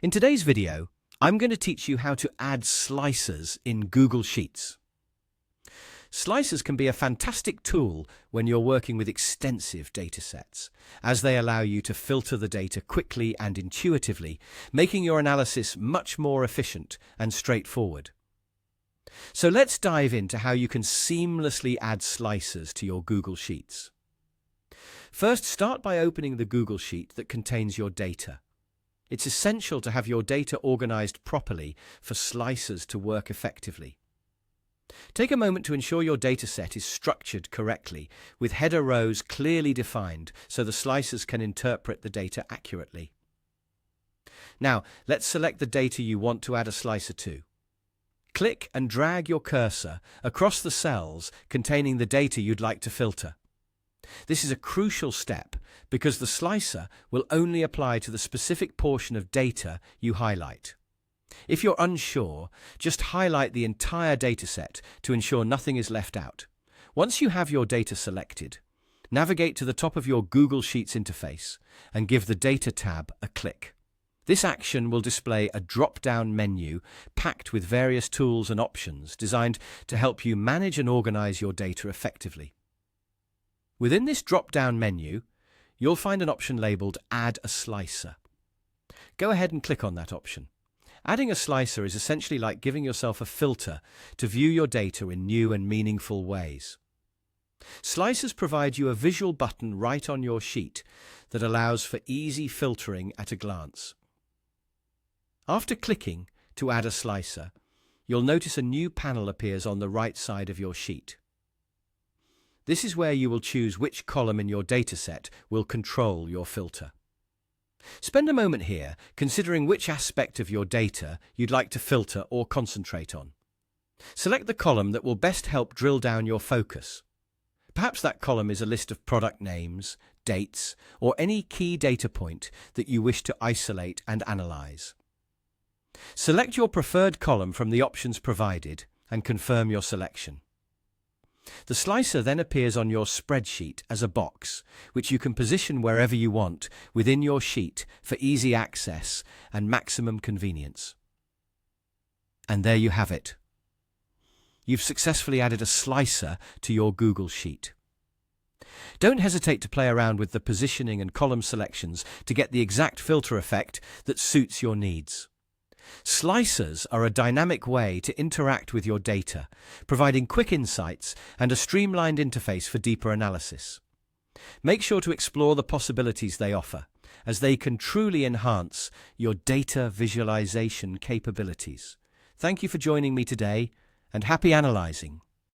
In today's video, I'm going to teach you how to add slicers in Google Sheets. Slicers can be a fantastic tool when you're working with extensive datasets, as they allow you to filter the data quickly and intuitively, making your analysis much more efficient and straightforward. So let's dive into how you can seamlessly add slicers to your Google Sheets. First, start by opening the Google Sheet that contains your data. It's essential to have your data organized properly for slicers to work effectively. Take a moment to ensure your dataset is structured correctly, with header rows clearly defined so the slicers can interpret the data accurately. Now, let's select the data you want to add a slicer to. Click and drag your cursor across the cells containing the data you'd like to filter. This is a crucial step because the slicer will only apply to the specific portion of data you highlight. If you're unsure, just highlight the entire dataset to ensure nothing is left out. Once you have your data selected, navigate to the top of your Google Sheets interface and give the Data tab a click. This action will display a drop-down menu packed with various tools and options designed to help you manage and organize your data effectively. Within this drop-down menu, you'll find an option labeled Add a Slicer. Go ahead and click on that option. Adding a slicer is essentially like giving yourself a filter to view your data in new and meaningful ways. Slicers provide you a visual button right on your sheet that allows for easy filtering at a glance. After clicking to add a slicer, you'll notice a new panel appears on the right side of your sheet. This is where you will choose which column in your dataset will control your filter. Spend a moment here considering which aspect of your data you'd like to filter or concentrate on. Select the column that will best help drill down your focus. Perhaps that column is a list of product names, dates, or any key data point that you wish to isolate and analyze. Select your preferred column from the options provided and confirm your selection. The slicer then appears on your spreadsheet as a box, which you can position wherever you want within your sheet for easy access and maximum convenience. And there you have it. You've successfully added a slicer to your Google Sheet. Don't hesitate to play around with the positioning and column selections to get the exact filter effect that suits your needs. Slicers are a dynamic way to interact with your data, providing quick insights and a streamlined interface for deeper analysis. Make sure to explore the possibilities they offer, as they can truly enhance your data visualization capabilities. Thank you for joining me today, and happy analyzing.